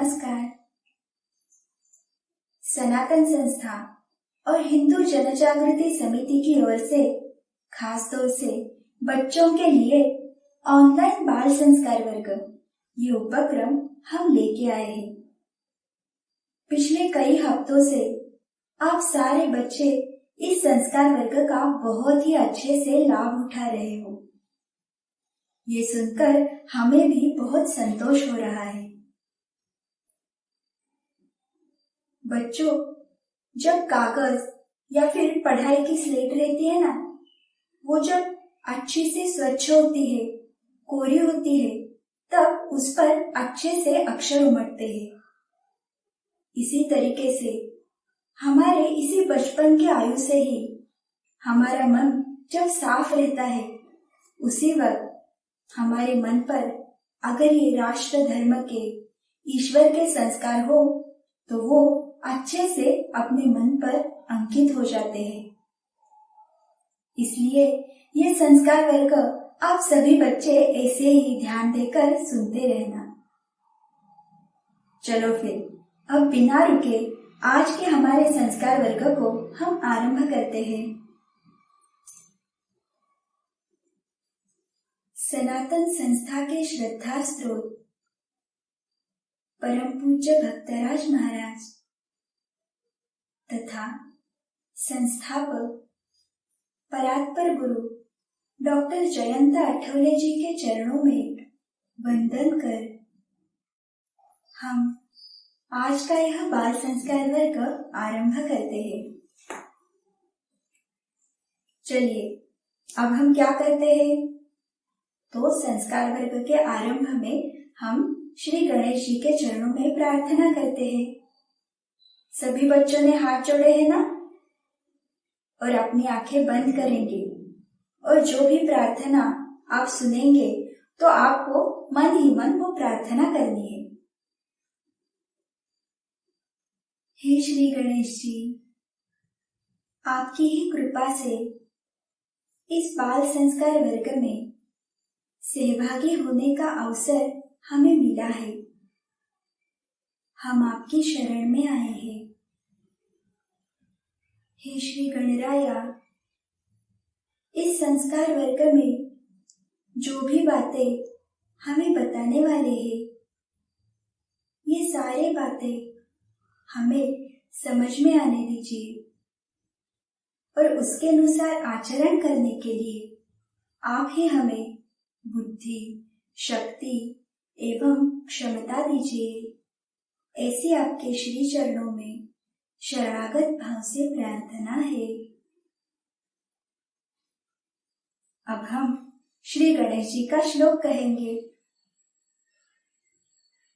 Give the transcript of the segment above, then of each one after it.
नमस्कार। सनातन संस्था और हिंदू जनजागृति समिति की ओर से खास तौर से बच्चों के लिए ऑनलाइन बाल संस्कार वर्ग ये उपक्रम हम लेके आए हैं। पिछले कई हफ्तों से आप सारे बच्चे इस संस्कार वर्ग का बहुत ही अच्छे से लाभ उठा रहे हो। ये सुनकर हमें भी बहुत संतोष हो रहा है। बच्चों, जब कागज या फिर पढ़ाई की स्लेट रहती है ना, वो जब अच्छी से स्वच्छ होती है, कोरी होती है, तब उस पर अच्छे से अक्षर उमड़ते हैं। इसी तरीके से हमारे इसी बचपन के आयु से ही हमारा मन जब साफ रहता है, उसी वक्त हमारे मन पर अगर ये राष्ट्र धर्म के ईश्वर के संस्कार हो तो वो अच्छे से अपने मन पर अंकित हो जाते हैं। इसलिए ये संस्कार वर्ग आप सभी बच्चे ऐसे ही ध्यान देकर सुनते रहना। चलो फिर अब बिना रुके आज के हमारे संस्कार वर्ग को हम आरंभ करते हैं। सनातन संस्था के श्रद्धा स्रोत परम पूज्य भक्तराज महाराज तथा संस्थापक परात्पर गुरु डॉक्टर जयंत आठवले जी के चरणों में वंदन कर हम आज का यह बाल संस्कार वर्ग आरंभ करते हैं। चलिए अब हम क्या करते हैं, तो संस्कार वर्ग के आरंभ में हम श्री गणेश जी के चरणों में प्रार्थना करते हैं। सभी बच्चों ने हाथ जोड़े हैं ना, और अपनी आंखें बंद करेंगे और जो भी प्रार्थना आप सुनेंगे तो आपको मन ही मन वो प्रार्थना करनी है। हे श्री गणेश जी, आपकी ही कृपा से इस बाल संस्कार वर्ग में सहभागी होने का अवसर हमें मिला है। हम आपकी शरण में आए हैं। हे श्री गणराया, इस संस्कार वर्ग में जो भी बातें हमें बताने वाले हैं, ये सारी बातें हमें समझ में आने दीजिए और उसके अनुसार आचरण करने के लिए आप ही हमें बुद्धि, शक्ति एवं क्षमता दीजिए। ऐसी आपके श्री चरणों में शरणागत भाव से प्रार्थना है। अब हम श्री गणेश जी का श्लोक कहेंगे।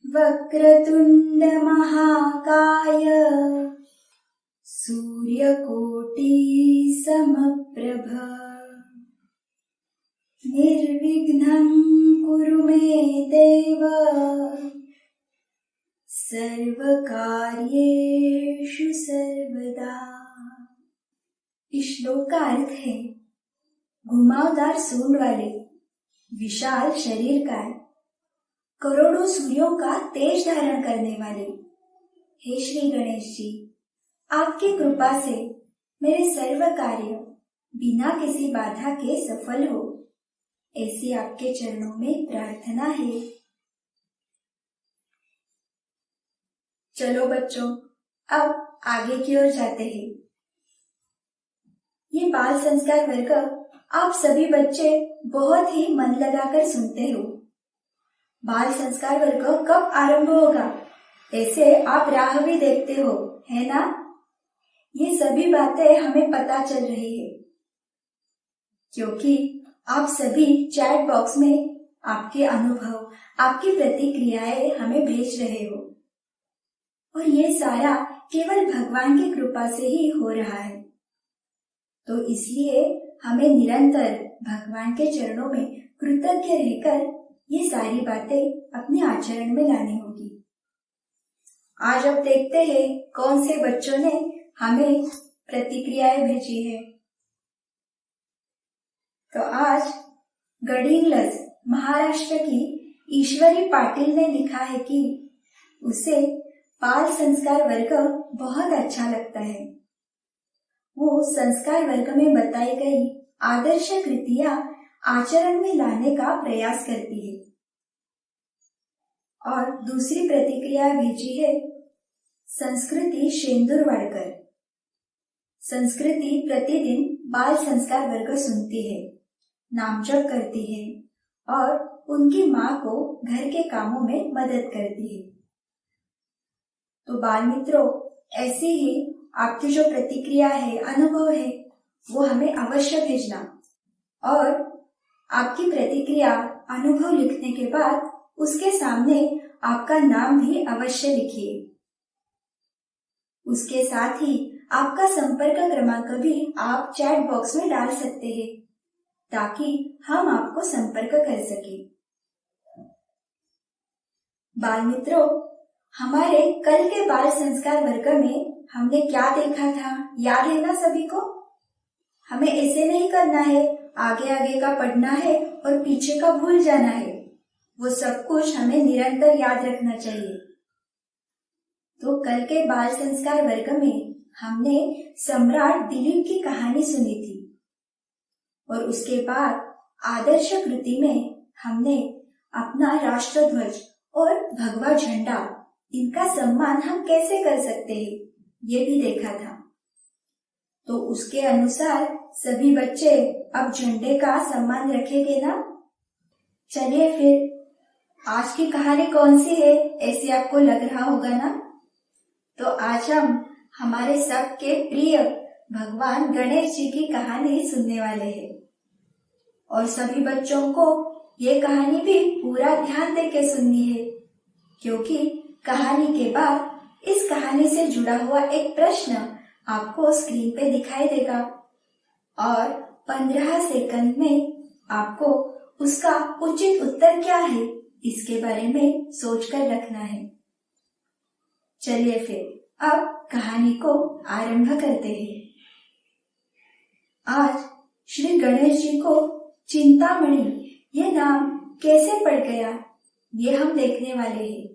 वक्रतुंड महाकाय सूर्यकोटि समप्रभ निर्विघ्नं कुरु मे देव सर्वकार्येषु सर्वदा। इस श्लोक का अर्थ है, घुमावदार सूंड वाले विशाल शरीर का, करोड़ों सूर्यों का तेज धारण करने वाले हे श्री गणेश जी, आपकी कृपा से मेरे सर्व कार्य बिना किसी बाधा के सफल हो, ऐसी आपके चरणों में प्रार्थना है। चलो बच्चों, अब आगे की ओर जाते हैं। ये बाल संस्कार वर्ग आप सभी बच्चे बहुत ही मन लगाकर सुनते हो। बाल संस्कार वर्ग कब आरंभ होगा, ऐसे आप राह भी देखते हो, है ना? ये सभी बातें हमें पता चल रही है, क्योंकि आप सभी चैट बॉक्स में आपके अनुभव, आपकी प्रतिक्रियाएं हमें भेज रहे हो, और ये सारा केवल भगवान की कृपा से ही हो रहा है। तो इसलिए हमें निरंतर भगवान के चरणों में कृतज्ञ रहकर ये सारी बातें अपने आचरण में लानी होगी। आज अब देखते हैं कौन से बच्चों ने हमें प्रतिक्रियाएं भेजी है। तो आज गडिंग्लज महाराष्ट्र की ईश्वरी पाटिल ने लिखा है कि उसे बाल संस्कार वर्ग बहुत अच्छा लगता है। वो संस्कार वर्ग में बताई गई आदर्श कृतियां आचरण में लाने का प्रयास करती है। और दूसरी प्रतिक्रिया भेजी है संस्कृति शेंदुरवाडकर। संस्कृति प्रतिदिन बाल संस्कार वर्ग सुनती है, नाम जप करती है और उनकी माँ को घर के कामों में मदद करती है। तो बाल मित्रों, ऐसी ही आपकी जो प्रतिक्रिया है, अनुभव है, वो हमें अवश्य भेजना। और आपकी प्रतिक्रिया, अनुभव लिखने के बाद उसके सामने आपका नाम भी अवश्य लिखिए। उसके साथ ही आपका संपर्क क्रमांक भी आप चैट बॉक्स में डाल सकते हैं ताकि हम आपको संपर्क कर सके। बाल मित्रों, हमारे कल के बाल संस्कार वर्ग में हमने क्या देखा था, याद है ना सभी को? हमें ऐसे नहीं करना है, आगे आगे का पढ़ना है और पीछे का भूल जाना है। वो सब कुछ हमें निरंतर याद रखना चाहिए। तो कल के बाल संस्कार वर्ग में हमने सम्राट दिलीप की कहानी सुनी थी और उसके बाद आदर्श कृति में हमने अपना राष्ट्रध्वज और भगवा झंडा, इनका सम्मान हम कैसे कर सकते हैं, ये भी देखा था। तो उसके अनुसार सभी बच्चे अब झंडे का सम्मान रखेंगे ना? चलिए फिर, आज की कहानी कौन सी है, ऐसे आपको लग रहा होगा ना? तो आज हम हमारे सबके प्रिय भगवान गणेश जी की कहानी सुनने वाले हैं। और सभी बच्चों को ये कहानी भी पूरा ध्यान दे के सुननी है, क्योंकि कहानी के बाद इस कहानी से जुड़ा हुआ एक प्रश्न आपको स्क्रीन पे दिखाई देगा और 15 सेकंड में आपको उसका उचित उत्तर क्या है, इसके बारे में सोचकर रखना है। चलिए फिर अब कहानी को आरंभ करते हैं। आज श्री गणेश जी को चिंतामणि ये नाम कैसे पड़ गया, ये हम देखने वाले हैं।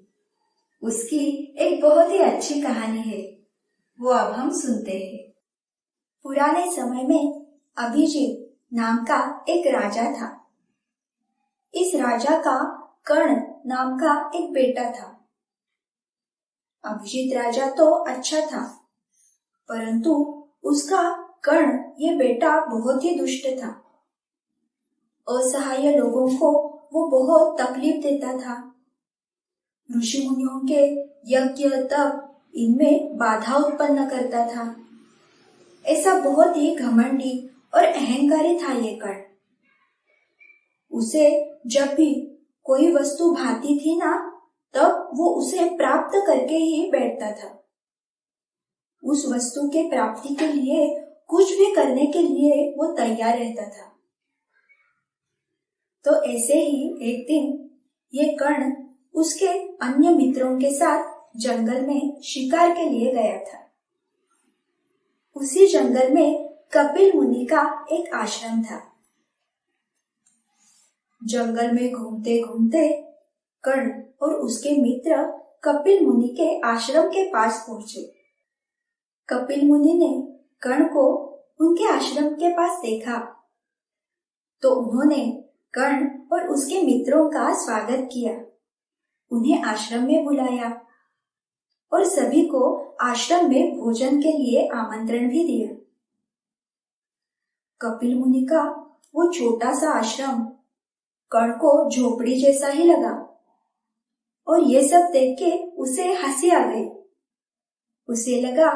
उसकी एक बहुत ही अच्छी कहानी है, वो अब हम सुनते हैं। पुराने समय में अभिजीत नाम का एक राजा था। इस राजा का कर्ण नाम का एक बेटा था। अभिजीत राजा तो अच्छा था, परंतु उसका कर्ण ये बेटा बहुत ही दुष्ट था। असहाय लोगों को वो बहुत तकलीफ देता था। ऋषि मुनियों के यज्ञ तप इनमें बाधा उत्पन्न करता था। ऐसा बहुत ही घमंडी और अहंकारी था ये कर्ण। उसे जब भी कोई वस्तु भाती थी ना, तब वो उसे प्राप्त करके ही बैठता था। उस वस्तु के प्राप्ति के लिए कुछ भी करने के लिए वो तैयार रहता था। तो ऐसे ही एक दिन ये कर्ण उसके अन्य मित्रों के साथ जंगल में शिकार के लिए गया था। उसी जंगल में कपिल मुनि का एक आश्रम था। जंगल में घूमते घूमते कर्ण और उसके मित्र कपिल मुनि के आश्रम के पास पहुंचे। कपिल मुनि ने कर्ण को उनके आश्रम के पास देखा तो उन्होंने कर्ण और उसके मित्रों का स्वागत किया, उन्हें आश्रम में बुलाया और सभी को आश्रम में भोजन के लिए आमंत्रण भी दिया। कपिल मुनि का वो छोटा सा आश्रम कर्ण को झोपड़ी जैसा ही लगा और ये सब देख के उसे हंसी आ गई। उसे लगा,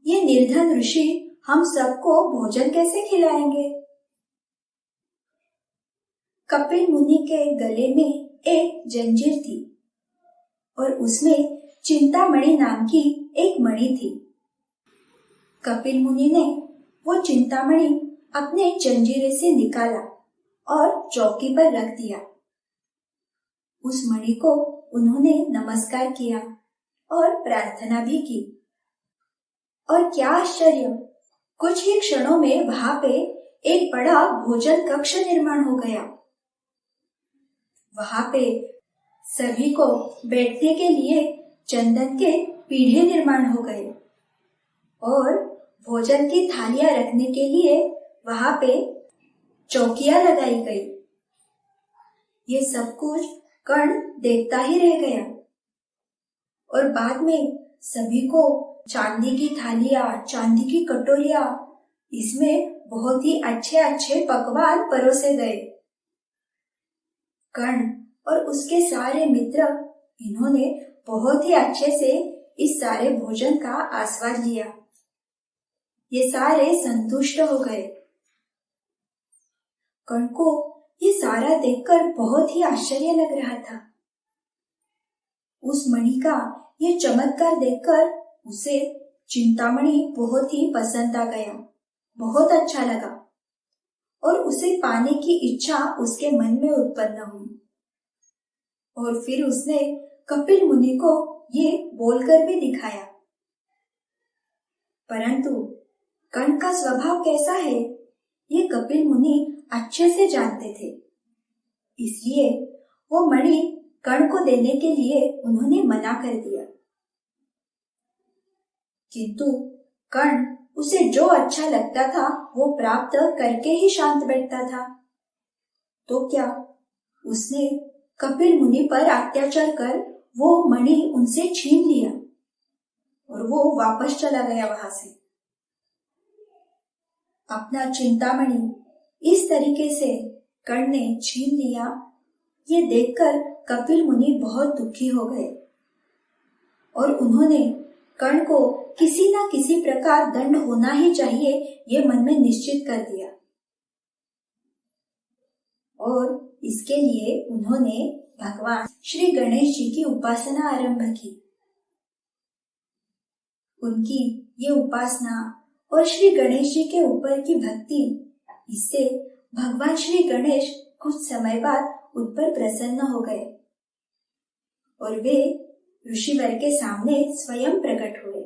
ये निर्धन ऋषि हम सबको भोजन कैसे खिलाएंगे। कपिल मुनि के गले में एक जंजीर थी और उसमें चिंतामणि नाम की एक मणि थी। कपिल मुनि ने वो चिंतामणि अपने जंजीरे से निकाला और चौकी पर रख दिया। उस मणि को उन्होंने नमस्कार किया और प्रार्थना भी की। और क्या आश्चर्य, कुछ ही क्षणों में वहां पे एक बड़ा भोजन कक्ष निर्माण हो गया। वहां पे सभी को बैठने के लिए चंदन के पीढ़े निर्माण हो गए और भोजन की थालियां रखने के लिए वहां पे चौकियां लगाई गई। ये सब कुछ कर्ण देखता ही रह गया और बाद में सभी को चांदी की थालियां, चांदी की कटोरियां, इसमें बहुत ही अच्छे अच्छे पकवान परोसे गए। कर्ण और उसके सारे मित्र इन्होंने बहुत ही अच्छे से इस सारे भोजन का आस्वाद लिया। ये सारे संतुष्ट हो गए। कर्ण को ये सारा देखकर बहुत ही आश्चर्य लग रहा था। उस मणि का ये चमत्कार देखकर उसे चिंतामणि बहुत ही पसंद आ गया, बहुत अच्छा लगा और उसे पाने की इच्छा उसके मन में उत्पन्न हुई। और फिर उसने कपिल मुनि को ये बोलकर भी दिखाया। परंतु कर्ण का स्वभाव कैसा है ये कपिल मुनि अच्छे से जानते थे, इसलिए वो मणि कर्ण को देने के लिए उन्होंने मना कर दिया। किंतु कर्ण उसे जो अच्छा लगता था वो प्राप्त करके ही शांत बैठता था। तो क्या उसने कपिल मुनि पर अत्याचार कर वो मणि उनसे छीन लिया और वो वापस चला गया वहां से। अपना चिंतामणि इस तरीके से कर्ण ने छीन लिया, ये देखकर कपिल मुनि बहुत दुखी हो गए और उन्होंने कर्ण को किसी न किसी प्रकार दंड होना ही चाहिए ये मन में निश्चित कर दिया। और इसके लिए उन्होंने भगवान श्री गणेश जी की उपासना आरंभ की। उनकी ये उपासना और श्री गणेश जी के ऊपर की भक्ति, इससे भगवान श्री गणेश कुछ समय बाद उन पर प्रसन्न हो गए और वे ऋषिवर के सामने स्वयं प्रकट हुए।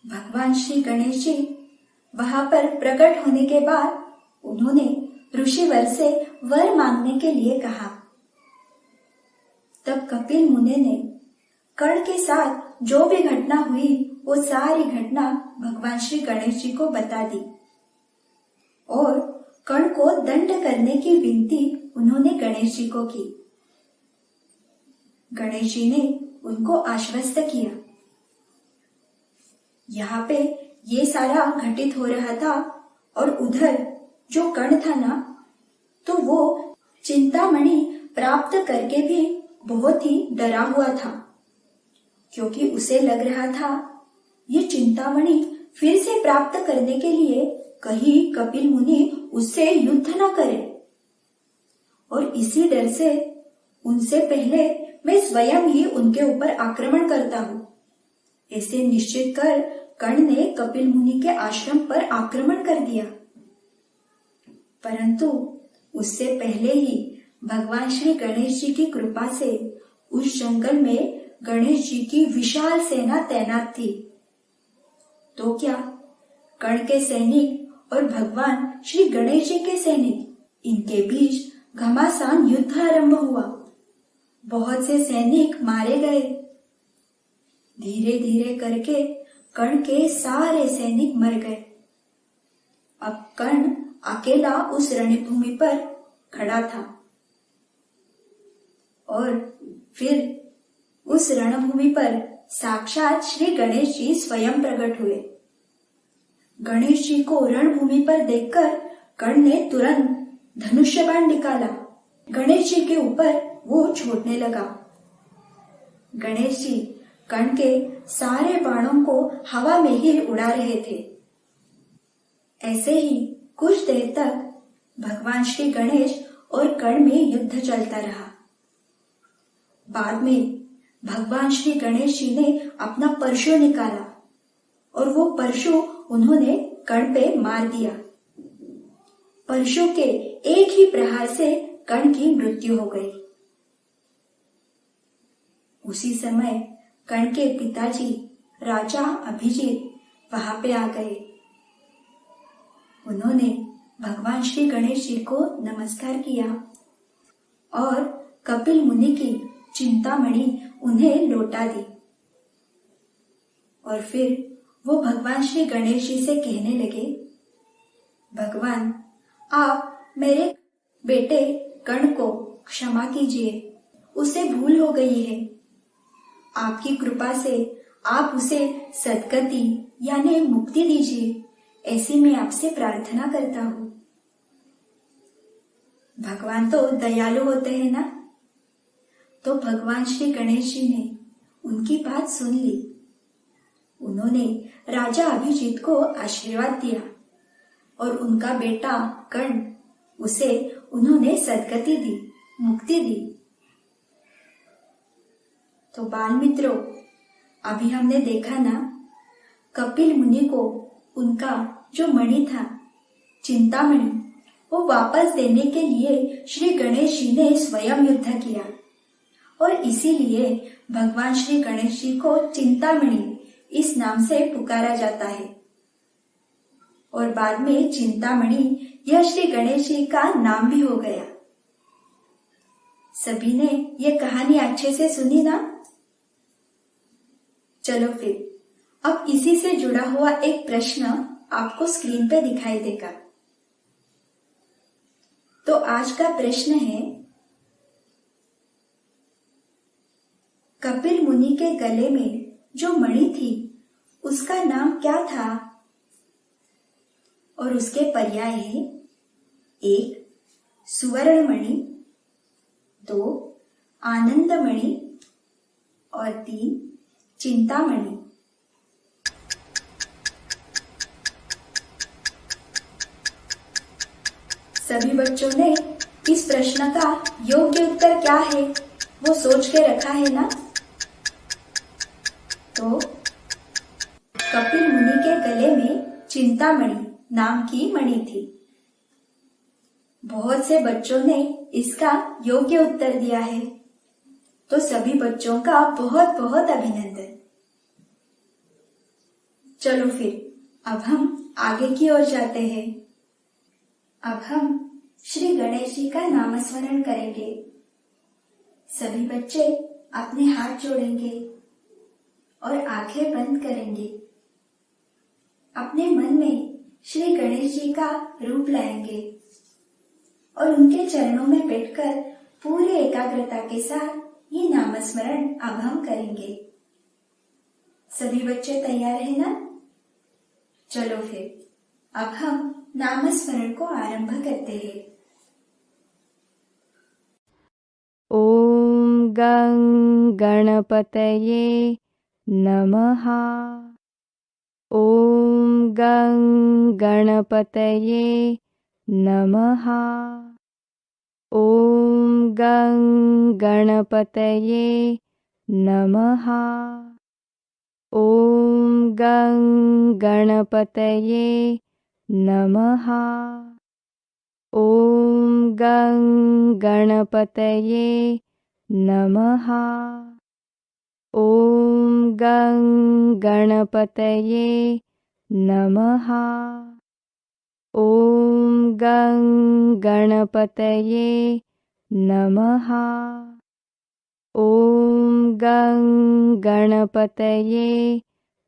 भगवान श्री गणेश जी वहां पर प्रकट होने के बाद उन्होंने ऋषिवर से वर मांगने के लिए कहा। तब कपिल मुनि ने कर्ण के साथ जो भी घटना हुई वो सारी घटना भगवान श्री गणेश जी को बता दी और कर्ण को दंड करने की विनती उन्होंने गणेश जी को की। गणेश जी ने उनको आश्वस्त किया। यहाँ पे ये सारा घटित हो रहा था और उधर जो कर्ण था ना, तो वो चिंतामणि प्राप्त करके भी बहुत ही डरा हुआ था, क्योंकि उसे लग रहा था ये चिंतामणि फिर से प्राप्त करने के लिए कहीं कपिल मुनि उससे युद्ध न करे और इसी डर से उनसे पहले मैं स्वयं ही उनके ऊपर आक्रमण करता हूँ, ऐसे निश्चित कर कर्ण ने कपिल मुनि के आश्रम पर आक्रमण कर दिया। परंतु उससे पहले ही भगवान श्री गणेश जी की कृपा से उस जंगल में गणेश जी की विशाल सेना तैनात थी। तो क्या कर्ण के सैनिक और भगवान श्री गणेश जी के सैनिक, इनके बीच घमासान युद्ध आरंभ हुआ। बहुत से सैनिक मारे गए। धीरे धीरे करके कर्ण के सारे सैनिक मर गए। अब कर्ण अकेला उस रणभूमि पर खड़ा था और फिर उस रणभूमि पर साक्षात श्री गणेश जी स्वयं प्रकट हुए। गणेश जी को रणभूमि पर देखकर कर्ण ने तुरंत धनुष्य बाण निकाला। गणेश जी के ऊपर वो छोड़ने लगा। गणेश जी कर्ण के सारे बाणों को हवा में ही उड़ा रहे थे। ऐसे ही कुछ देर तक भगवान श्री गणेश और कर्ण में युद्ध चलता रहा। बाद में भगवान श्री गणेश जी ने अपना परशु निकाला और वो परशु उन्होंने कर्ण पे मार दिया। परशु के एक ही प्रहार से कर्ण की मृत्यु हो गई। उसी समय कर्ण के पिताजी राजा अभिजीत वहां पे आ गए। उन्होंने भगवान श्री गणेश जी को नमस्कार किया और कपिल मुनि की चिंतामणि उन्हें लौटा दी। और फिर वो भगवान श्री गणेश जी से कहने लगे, भगवान, आप मेरे बेटे कर्ण को क्षमा कीजिए, उसे भूल हो गई है। आपकी कृपा से आप उसे सद्गति यानी मुक्ति दीजिए, ऐसी मैं आपसे प्रार्थना करता हूँ। भगवान तो दयालु होते हैं ना। तो भगवान श्री गणेश जी ने उनकी बात सुन ली। उन्होंने राजा अभिजीत को आशीर्वाद दिया और उनका बेटा कर्ण, उसे उन्होंने सद्गति दी, मुक्ति दी। तो बाल मित्रों, अभी हमने देखा ना, कपिल मुनि को उनका जो मणि था, चिंतामणि, वो वापस देने के लिए श्री गणेश जी ने स्वयं युद्ध किया और इसीलिए भगवान श्री गणेश जी को चिंतामणि इस नाम से पुकारा जाता है। और बाद में चिंतामणि यह श्री गणेश जी का नाम भी हो गया। सभी ने ये कहानी अच्छे से सुनी ना? चलो फिर अब इसी से जुड़ा हुआ एक प्रश्न आपको स्क्रीन पे दिखाई देगा। तो आज का प्रश्न है, कपिल मुनि के गले में जो मणि थी उसका नाम क्या था? और उसके पर्याय है, 1 सुवर्णमणि, 2 आनंदमणि और 3 चिंतामणि। सभी बच्चों ने इस प्रश्न का योग्य उत्तर क्या है वो सोच के रखा है ना? तो कपिल मुनि के गले में चिंतामणि नाम की मणि थी। बहुत से बच्चों ने इसका योग्य उत्तर दिया है, तो सभी बच्चों का बहुत बहुत अभिनंदन। चलो फिर अब हम आगे की ओर जाते हैं। अब हम श्री गणेश जी का नामस्मरण करेंगे। सभी बच्चे अपने हाथ जोड़ेंगे और आंखें बंद करेंगे। अपने मन में श्री गणेश जी का रूप लाएंगे और उनके चरणों में बैठकर पूरी एकाग्रता के साथ ये नामस्मरण अब हम करेंगे। सभी बच्चे तैयार हैं ना? चलो फिर अब हम नामस्मरण को आरंभ करते हैं। ओम गं गणपतये नमः। ओम गं गणपतये नमः। ओम गं गणपतये नमः। ओम गं गणपतये नमः। ओम गं गणपतये नमः। ओम गं गणपतये नमः। ओम गं गणपतये नमः। ओम गं गणपतये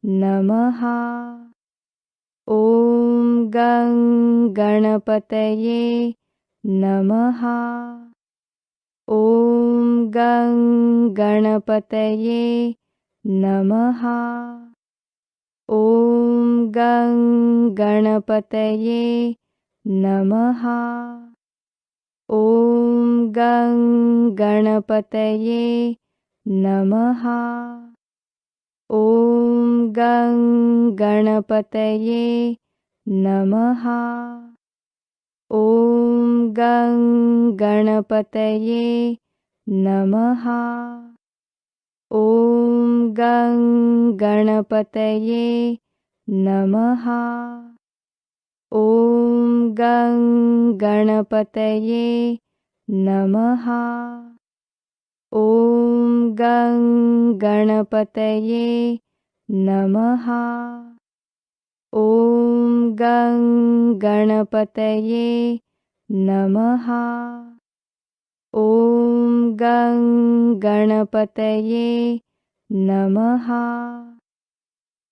नमः। ओम गं गणपतये नमः। ओम गं गणपतये नमः। ओम गं गणपतये नमः। ओम गं गणपतये नमः। ओम गं गणपतये नमः। ओम गं गणपतये नमः। ओम गं गणपतये नमः। ओम गं गणपतये नमः। ओम गं गणपतये नमः। ओम गं गणपतये नमः। ओम गं गणपतये नमः।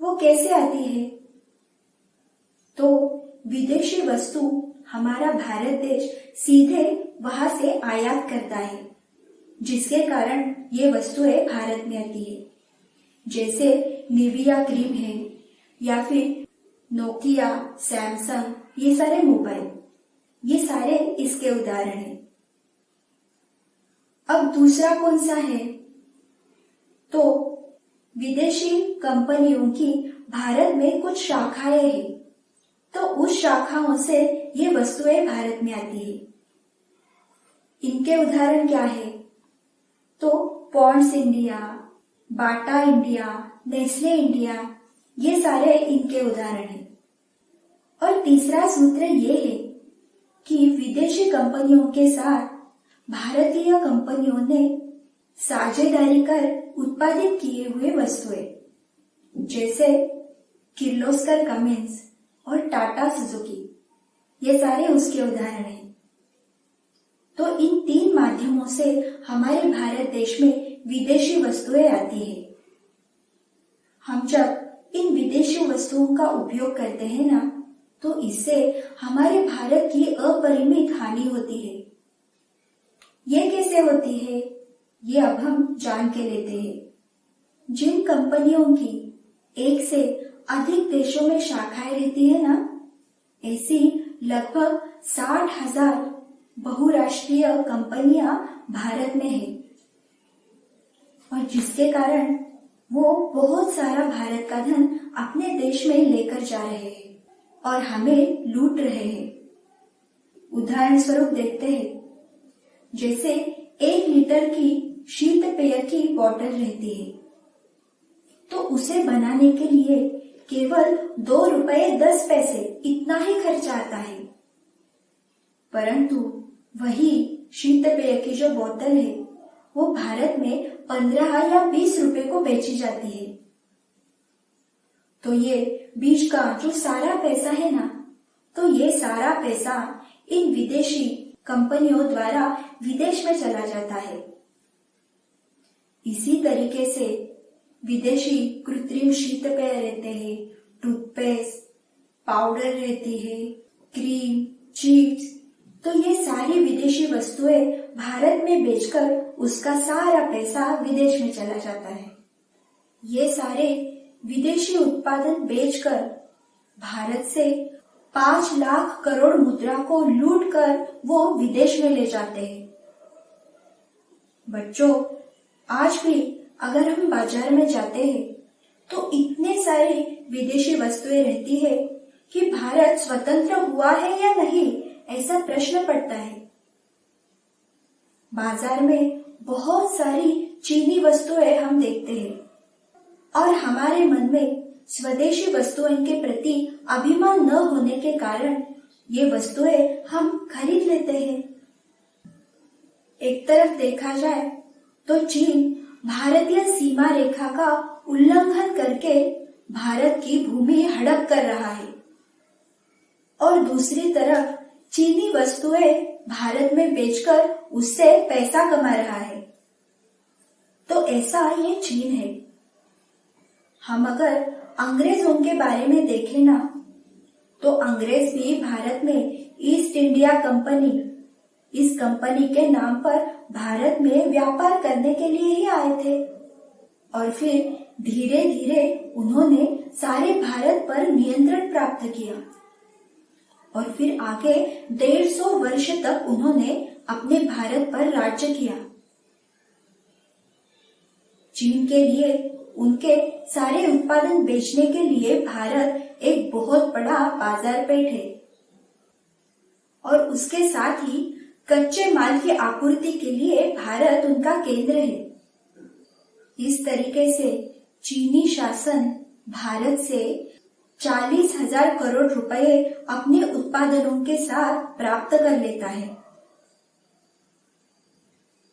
वो कैसे आती है? तो विदेशी वस्तु हमारा भारत देश सीधे वहां से आयात करता है, जिसके कारण ये वस्तुएं भारत में आती है। जैसे निविया क्रीम है या फिर नोकिया, सैमसंग, ये सारे मोबाइल, ये सारे इसके उदाहरण हैं। अब दूसरा कौन सा है? तो विदेशी कंपनियों की भारत में कुछ शाखाएं हैं, तो उस शाखाओं से ये वस्तुएं भारत में आती है। इनके उदाहरण क्या है? तो Pond's India, Bata India, Nestle India, ये सारे इनके उदाहरण हैं। और तीसरा सूत्र ये है कि विदेशी कंपनियों के साथ भारतीय कंपनियों ने साझेदारी कर उत्पादित किए हुए वस्तुएं, जैसे किर्लोस्कर कमिंस और टाटा सुजुकी, ये सारे उसके उदाहरण हैं। तो इन तीन माध्यमों से हमारे भारत देश में विदेशी वस्तुएं आती है। हम जब इन विदेशी वस्तुओं का उपयोग करते हैं ना, तो इससे हमारे भारत की अपरिमित हानि होती है। ये कैसे होती है, ये अब हम जान के लेते हैं। जिन कंपनियों की एक से अधिक देशों में शाखाएं रहती है ना, ऐसी लगभग 60,000 बहुराष्ट्रीय कंपनियां भारत में है, और जिसके कारण वो बहुत सारा भारत का धन अपने देश में लेकर जा रहे हैं और हमें लूट रहे हैं। उदाहरण स्वरूप देखते हैं, जैसे 1 लीटर की शीत पेय की बोतल रहती है, तो उसे बनाने के लिए केवल 2 रुपए 10 पैसे इतना ही खर्च आता है। परंतु वही शीत पेय की जो बोतल है, वो भारत में 15 या 20 रुपए को बेची जाती है। तो ये बीच का जो सारा पैसा है ना, तो ये सारा पैसा इन विदेशी कंपनियों द्वारा विदेश में चला जाता है। इसी तरीके से विदेशी कृत्रिम शीत पेय रहते हैं, टूथपेस्ट, पाउडर रहती है, क्रीम, चिप्स, तो ये सारी विदेशी वस्तुएं भारत में बेचकर उसका सारा पैसा विदेश में चला जाता है। ये सारे विदेशी उत्पादन बेचकर भारत से 5 लाख करोड़ मुद्रा को लूटकर वो विदेश में ले जाते हैं। बच्चों, आज भी अगर हम बाजार में जाते हैं तो इतने सारे विदेशी वस्तुएं रहती है कि भारत स्वतंत्र हुआ है या नहीं, ऐसा प्रश्न पड़ता है। बाजार में बहुत सारी चीनी वस्तुएं हम देखते हैं और हमारे मन में स्वदेशी वस्तुओं के प्रति अभिमान न होने के कारण ये वस्तुएं हम खरीद लेते हैं। एक तरफ देखा जाए तो चीन भारतीय सीमा रेखा का उल्लंघन करके भारत की भूमि हड़प कर रहा है, और दूसरी तरफ चीनी वस्तुएं भारत में बेचकर उससे पैसा कमा रहा है। तो ऐसा ये चीन है। हम अगर अंग्रेजों के बारे में देखें ना, तो अंग्रेज भी भारत में ईस्ट इंडिया कंपनी, इस कंपनी के नाम पर भारत में व्यापार करने के लिए ही आए थे, और फिर धीरे धीरे उन्होंने सारे भारत पर नियंत्रण प्राप्त किया, और फिर आगे 150 वर्ष तक उन्होंने अपने भारत पर राज्य किया। चीन के लिए उनके सारे उत्पादन बेचने के लिए भारत एक बहुत बड़ा बाजार पेठ है, और उसके साथ ही कच्चे माल की आपूर्ति के लिए भारत उनका केंद्र है। इस तरीके से चीनी शासन भारत से 40,000 करोड़ रुपए अपने उत्पादनों के साथ प्राप्त कर लेता है।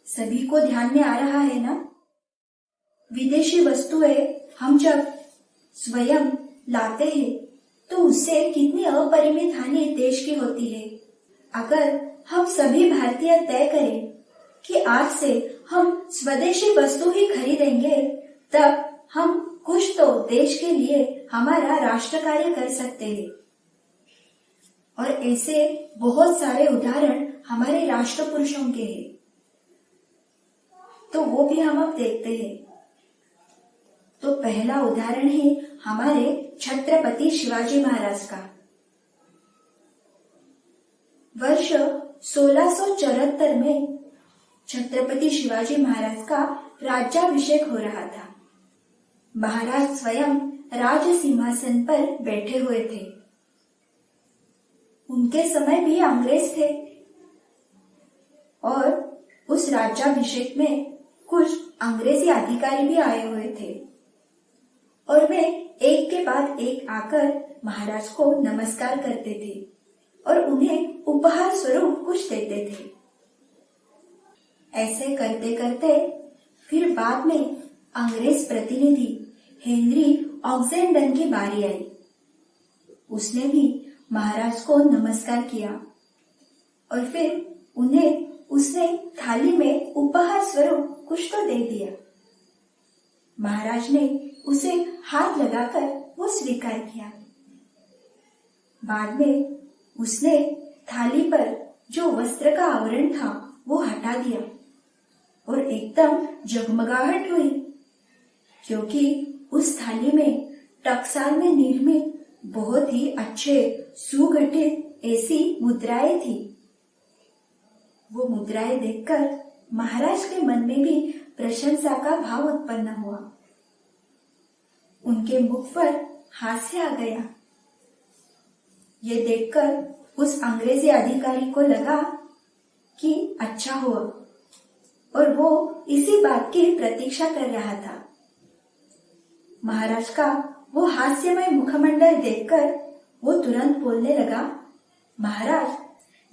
सभी को ध्यान में आ रहा है ना? विदेशी वस्तुएं हम जब स्वयं लाते हैं तो उससे कितनी अपरिमित हानि देश की होती है। अगर हम सभी भारतीय तय करें कि आज से हम स्वदेशी वस्तु ही खरीदेंगे, तब हम कुछ तो देश के लिए हमारा राष्ट्र कार्य कर सकते हैं। और ऐसे बहुत सारे उदाहरण हमारे राष्ट्र पुरुषों के हैं, तो वो भी हम अब देखते हैं। तो पहला उदाहरण है हमारे छत्रपति शिवाजी महाराज का। वर्ष 1674 में छत्रपति शिवाजी महाराज का राज्याभिषेक हो रहा था। महाराज स्वयं राज सिंहासन पर बैठे हुए थे। उनके समय भी अंग्रेज थे और उस राज्याभिषेक में कुछ अंग्रेजी अधिकारी भी आए हुए थे और वे एक के बाद एक आकर महाराज को नमस्कार करते थे और उन्हें उपहार स्वरूप कुछ देते थे। ऐसे करते करते फिर बाद में अंग्रेज प्रतिनिधि हेनरी ऑक्सेंडन की बारी आई। उसने भी महाराज को नमस्कार किया और फिर उन्हें उसने थाली में उपहार स्वरूप कुछ तो दे दिया। महाराज ने उसे हाथ लगाकर वो स्वीकार किया। बाद में उसने थाली पर जो वस्त्र का आवरण था वो हटा दिया और एकदम जगमगाहट हुई, क्योंकि उस थाली में टकसाल में निर्मित बहुत ही अच्छे सुगठित ऐसी मुद्राएं थी। वो मुद्राएं देखकर महाराज के मन में भी प्रशंसा का भाव उत्पन्न हुआ। उनके मुख पर हास्य आ गया। ये देखकर उस अंग्रेजी अधिकारी को लगा कि अच्छा हुआ और वो इसी बात की प्रतीक्षा कर रहा था। महाराज का वो हास्यमय मुखमंडल देखकर वो तुरंत बोलने लगा, महाराज,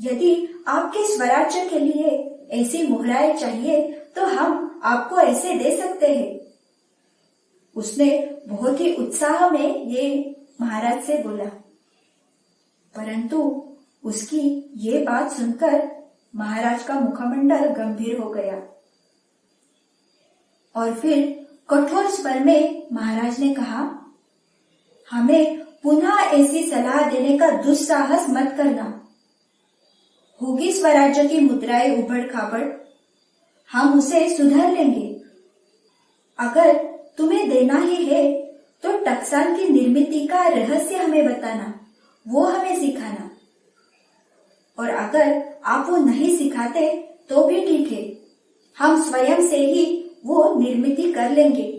यदि आपके स्वराज्य के लिए ऐसी मुहराएं चाहिए तो हम आपको ऐसे दे सकते हैं। उसने बहुत ही उत्साह में ये महाराज से बोला, परंतु उसकी ये बात सुनकर महाराज का मुखमंडल गंभीर हो गया और फिर कठोर स्वर में महाराज ने कहा, हमें पुनः ऐसी सलाह देने का दुस्साहस मत करना। होगी स्वराज्य की मुद्राएं उबड़ खाबड़, हम उसे सुधार लेंगे। अगर तुम्हें देना ही है तो टकसाल की निर्मिति का रहस्य हमें बताना, वो हमें सिखाना। और अगर आप वो नहीं सिखाते तो भी ठीक है, हम स्वयं से ही वो निर्मिति कर लेंगे,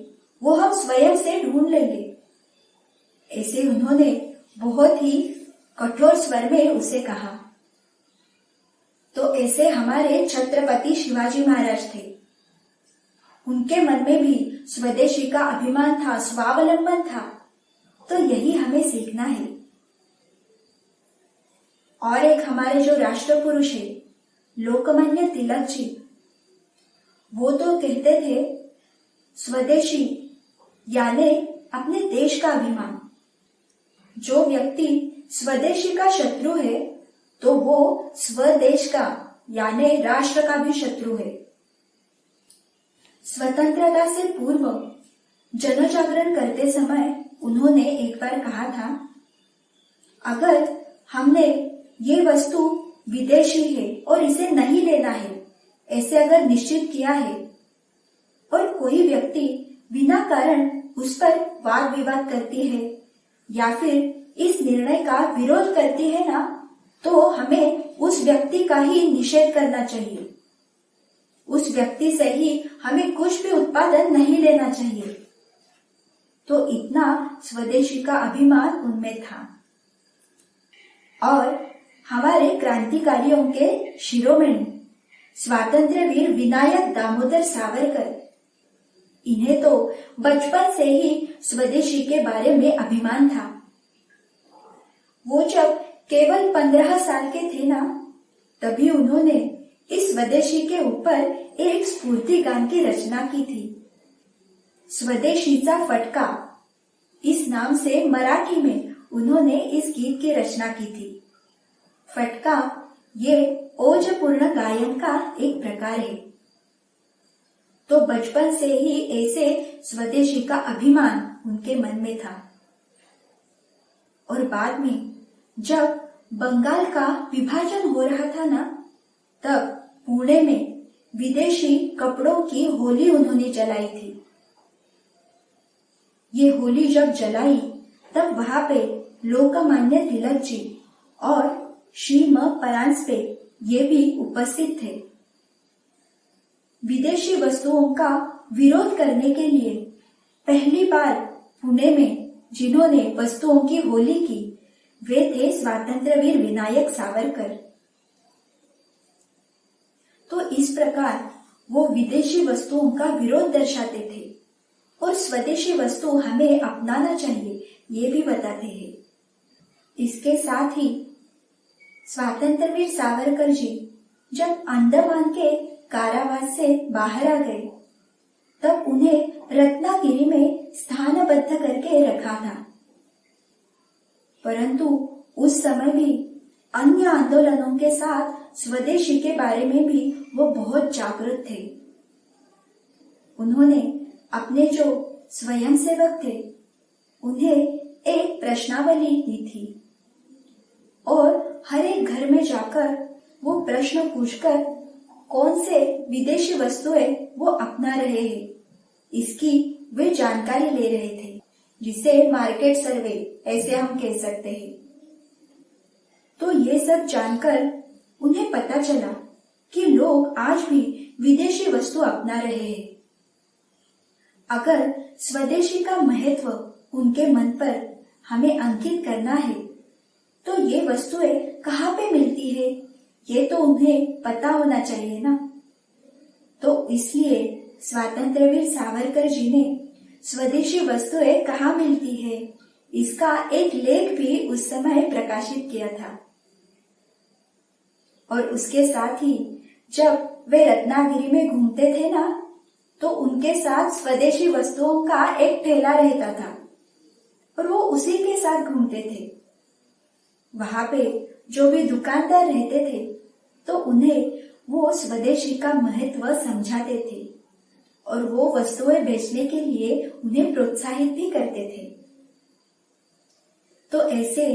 वो हम स्वयं से ढूंढ लेंगे। ऐसे उन्होंने बहुत ही कठोर स्वर में उसे कहा। तो ऐसे हमारे छत्रपति शिवाजी महाराज थे। उनके मन में भी स्वदेशी का अभिमान था, स्वावलंबन था। तो यही हमें सीखना है। और एक हमारे जो राष्ट्र पुरुष है लोकमान्य तिलक जी, वो तो कहते थे स्वदेशी यानी अपने देश का अभिमान। जो व्यक्ति स्वदेशी का शत्रु है तो वो स्वदेश का यानी राष्ट्र का भी शत्रु है। स्वतंत्रता से पूर्व जन जागरण करते समय उन्होंने एक बार कहा था, अगर हमने ये वस्तु विदेशी है और इसे नहीं लेना है, ऐसे अगर निश्चित किया है और कोई व्यक्ति बिना कारण उस पर वाद विवाद करती है या फिर इस निर्णय का विरोध करती है ना, तो हमें उस व्यक्ति का ही निषेध करना चाहिए। उस व्यक्ति से ही हमें कुछ भी उत्पादन नहीं लेना चाहिए। तो इतना स्वदेशी का अभिमान उनमें था। और हमारे क्रांतिकारियों के शिरोमणि स्वातंत्र्य वीर विनायक दामोदर सावरकर, इन्हें तो बचपन से ही स्वदेशी के बारे में अभिमान था। वो जब केवल 15 साल के थे ना, तभी उन्होंने इस स्वदेशी के ऊपर एक स्फूर्ति गान की रचना की थी। स्वदेशीचा फटका इस नाम से मराठी में उन्होंने इस गीत की रचना की थी। फटका ये ओजपूर्ण गायन का एक प्रकार है। तो बचपन से ही ऐसे स्वदेशी का अभिमान उनके मन में था। और बाद में जब बंगाल का विभाजन हो रहा था ना, तब पुणे में विदेशी कपड़ों की होली उन्होंने जलाई थी। ये होली जब जलाई तब वहां पे लोकमान्य तिलक जी और श्री म परांजपे ये भी उपस्थित थे। विदेशी वस्तुओं का विरोध करने के लिए पहली बार पुणे में जिन्होंने वस्तुओं की होली की वे थे स्वातंत्र्यवीर विनायक सावरकर। तो इस प्रकार वो विदेशी वस्तुओं का विरोध दर्शाते थे और स्वदेशी वस्तु हमें अपनाना चाहिए ये भी बताते हैं। इसके साथ ही स्वातंत्र्यवीर सावरकर जी जब अंडमान के कारावास से बाहर आ गए तब उन्हें रत्नागिरी में स्थानबद्ध करके रखा था। परंतु उस समय भी अन्य आंदोलनों के साथ स्वदेशी के बारे में भी वो बहुत जागरूक थे। उन्होंने अपने जो स्वयंसेवक थे उन्हें एक प्रश्नावली दी थी और हर एक घर में जाकर वो प्रश्न पूछकर कौन से विदेशी वस्तुएं वो अपना रहे हैं इसकी वे जानकारी ले रहे थे, जिसे मार्केट सर्वे ऐसे हम कह सकते हैं। तो ये सब जानकर उन्हें पता चला कि लोग आज भी विदेशी वस्तु अपना रहे हैं। अगर स्वदेशी का महत्व उनके मन पर हमें अंकित करना है तो ये वस्तुएं कहाँ पे मिलती है ये तो उन्हें पता होना चाहिए ना। तो इसलिए स्वातंत्र्यवीर सावरकर जी ने स्वदेशी वस्तुएं कहाँ मिलती है इसका एक लेख भी उस समय प्रकाशित किया था। और उसके साथ ही जब वे रत्नागिरी में घूमते थे ना तो उनके साथ स्वदेशी वस्तुओं का एक ठेला रहता था और वो उसी के साथ घूमते थे। वहां पे जो भी दुकानदार रहते थे तो उन्हें वो स्वदेशी का महत्व समझाते थे और वो वस्तुएं बेचने के लिए उन्हें प्रोत्साहित भी करते थे। तो ऐसे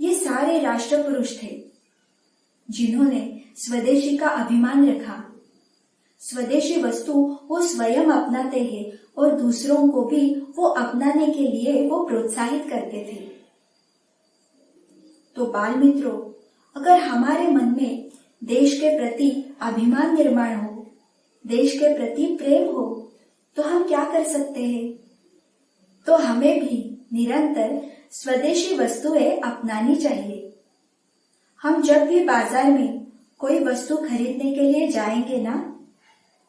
ये सारे राष्ट्र पुरुष थे जिन्होंने स्वदेशी का अभिमान रखा। स्वदेशी वस्तु वो स्वयं अपनाते हैं और दूसरों को भी वो अपनाने के लिए वो प्रोत्साहित करते थे। तो बाल मित्रों, अगर हमारे मन में देश के प्रति अभिमान निर्माण हो, देश के प्रति प्रेम हो, तो हम क्या कर सकते हैं? तो हमें भी निरंतर स्वदेशी वस्तुएं अपनानी चाहिए। हम जब भी बाजार में कोई वस्तु खरीदने के लिए जाएंगे ना,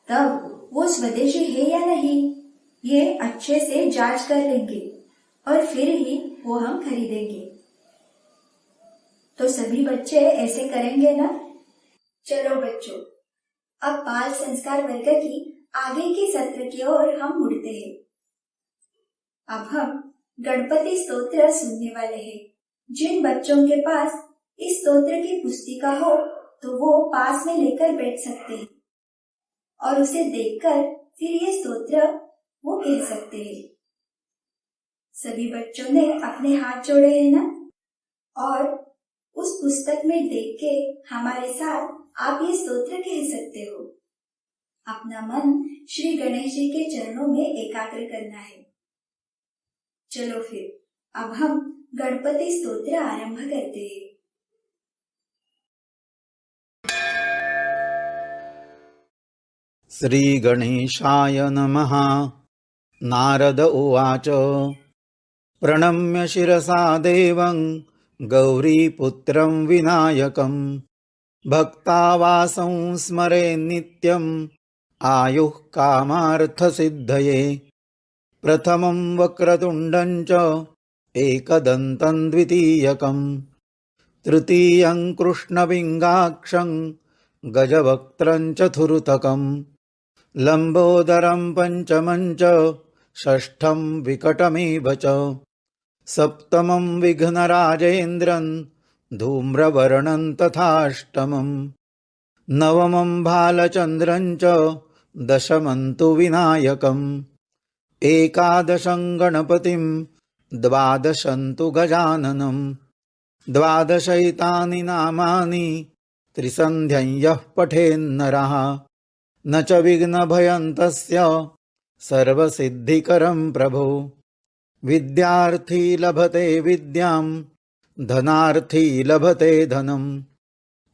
तब वो स्वदेशी है या नहीं ये अच्छे से जांच कर लेंगे और फिर ही वो हम खरीदेंगे। तो सभी बच्चे ऐसे करेंगे ना? चलो बच्चों, अब बाल संस्कार वर्ग की आगे की सत्र की ओर हम मुड़ते हैं। अब हम गणपति स्तोत्र सुनने वाले हैं। जिन बच्चों के पास इस स्तोत्र की पुस्तिका हो तो वो पास में लेकर बैठ सकते हैं और उसे देखकर फिर ये स्तोत्र वो कह सकते हैं। सभी बच्चों ने अपने हाथ जोड़े हैं ना? और उस पुस्तक में देख के हमारे साथ आप ये स्तोत्र कह सकते हो। अपना मन श्री गणेश जी के चरणों में एकाग्र करना है। चलो फिर अब हम गणपति स्तोत्र आरंभ करते हैं। श्री गणेशाय नमः। नारद उवाच प्रणम्य शिरसा देवं गौरीपुत्रं विनायकं भक्तावासं स्मरे नित्यं आयुः कामार्थसिद्धये। प्रथमं वक्रतुण्डं च एकदन्तं द्वितीयकं तृतीयं कृष्णविङ्गाक्षं गजवक्त्रं चतुर्थकं लम्बोदरं पंचमं च षष्ठं विकटमेव च सप्तमं विघ्नराजेन्द्रं धूम्रवर्णं तथाष्टमं नवमं भालचन्द्रं च दशमं तु विनायकं एकादशं गणपतिं द्वादशं तु गजाननं द्वादशैतानि नामानि त्रिसन्ध्यं यः पठेन्नरः न च विघ्नभयं तस्य सर्वसिद्धिकरं प्रभो। विद्यार्थी लभते विद्यां धनार्थी लभते धनं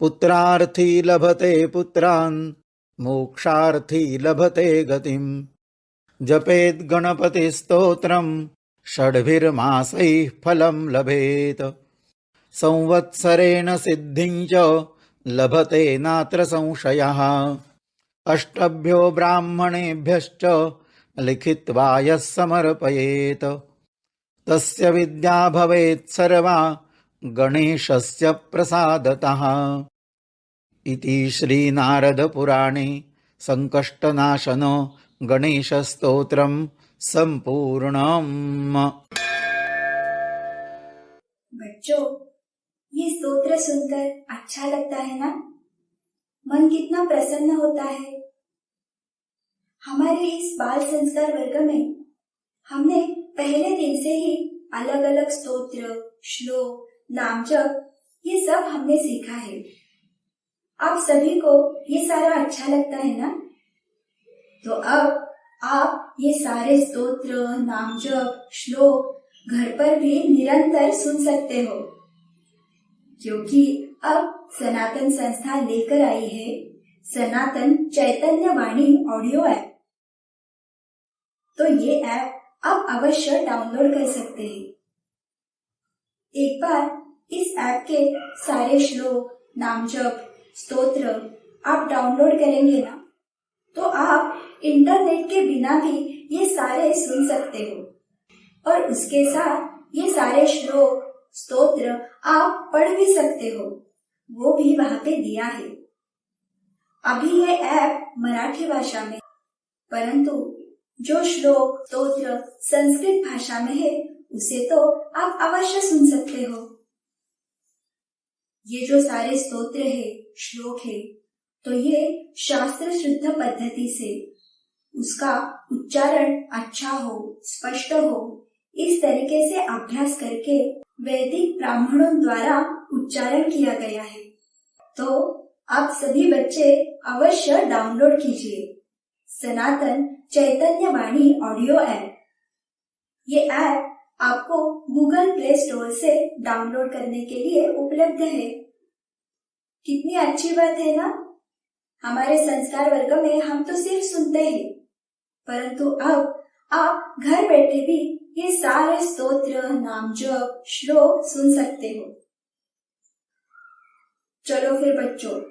पुत्रार्थी लभते पुत्रान् मोक्षार्थी लभते गतिम्। जपेत् गणपतिस्तोत्रं षड्भिर्मासैः फलं लभेत संवत्सरेण सिद्धिं च लभते नात्र संशयः। अष्टभ्यो ब्राह्मणेभ्यश्च लिखित्वा यः समर्पयेत् तस्य विद्या भवेत् सर्वा गणेशस्य प्रसादतः। इति श्रीनारदपुराणे संकष्टनाशन गणेशस्तोत्रं संपूर्णम्। बच्चों, ये स्तोत्र सुनकर अच्छा लगता है ना? मन कितना प्रसन्न होता है। हमारे इस बाल संस्कार वर्ग में हमने पहले दिन से ही अलग अलग स्तोत्र, श्लोक, नाम जप ये सब हमने सीखा है। आप सभी को ये सारा अच्छा लगता है ना? तो अब आप ये सारे स्तोत्र, नाम जप, श्लोक घर पर भी निरंतर सुन सकते हो, क्योंकि अब सनातन संस्था लेकर आई है सनातन चैतन्य वाणी ऑडियो ऐप। तो ये ऐप आप अवश्य डाउनलोड कर सकते हैं। एक बार इस ऐप के सारे श्लोक, नाम जप, स्तोत्र आप डाउनलोड करेंगे ना, तो आप इंटरनेट के बिना भी ये सारे सुन सकते हो और उसके साथ ये सारे श्लोक, स्तोत्र आप पढ़ भी सकते हो, वो भी वहाँ पे दिया है। अभी ये ऐप मराठी भाषा में, परंतु जो श्लोक, स्तोत्र संस्कृत भाषा में है उसे तो आप अवश्य सुन सकते हो। ये जो सारे स्तोत्र है, श्लोक है, तो ये शास्त्र शुद्ध पद्धति से उसका उच्चारण अच्छा हो, स्पष्ट हो, इस तरीके से अभ्यास करके वैदिक ब्राह्मणों द्वारा उच्चारण किया गया है। तो आप सभी बच्चे अवश्य डाउनलोड कीजिए सनातन चैतन्य वाणी ऑडियो ऐप। ये ऐप आपको गूगल प्ले स्टोर से डाउनलोड करने के लिए उपलब्ध है। कितनी अच्छी बात है ना? हमारे संस्कार वर्ग में हम तो सिर्फ सुनते हैं, परंतु अब आप घर बैठे भी ये सारे स्तोत्र, नाम जप, श्लोक सुन सकते हो। चलो फिर बच्चों,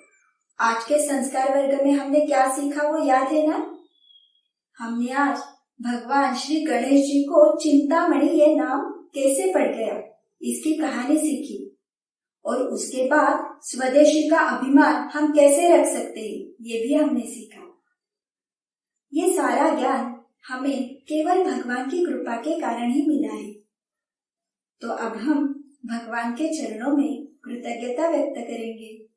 आज के संस्कार वर्ग में हमने क्या सीखा वो याद है ना? हमने आज भगवान श्री गणेश जी को चिंतामणि ये नाम कैसे पड़ गया इसकी कहानी सीखी और उसके बाद स्वदेशी का अभिमान हम कैसे रख सकते हैं ये भी हमने सीखा। ये सारा ज्ञान हमें केवल भगवान की कृपा के कारण ही मिला है। तो अब हम भगवान के चरणों में कृतज्ञता व्यक्त करेंगे।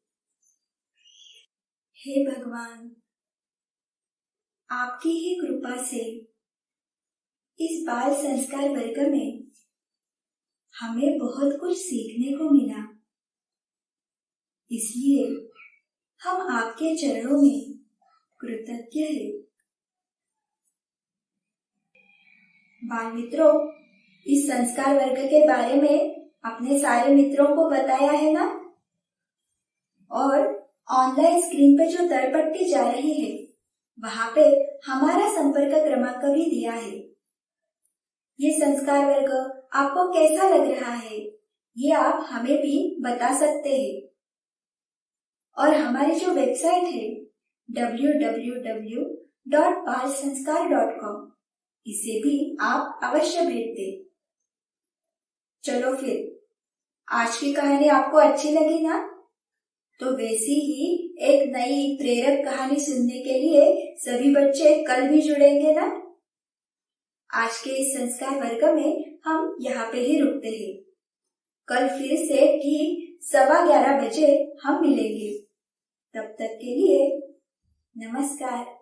हे भगवान, आपकी ही कृपा से इस बाल संस्कार वर्ग में हमें बहुत कुछ सीखने को मिला, इसलिए हम आपके चरणों में कृतज्ञ हैं। बाल मित्रों, इस संस्कार वर्ग के बारे में अपने सारे मित्रों को बताया है ना? और ऑनलाइन स्क्रीन पे जो दरपट्टी जा रही है वहाँ पे हमारा संपर्क क्रमांक भी दिया है। ये संस्कार वर्ग आपको कैसा लग रहा है ये आप हमें भी बता सकते हैं। और हमारी जो वेबसाइट है www.balsanskar.com इसे भी आप अवश्य भेज दें। चलो फिर, आज की कहानी आपको अच्छी लगी ना? तो वैसी ही एक नई प्रेरक कहानी सुनने के लिए सभी बच्चे कल भी जुड़ेंगे ना? आज के इस संस्कार वर्ग में हम यहाँ पे ही रुकते हैं। कल फिर से ठीक 11:15 बजे हम मिलेंगे। तब तक के लिए नमस्कार।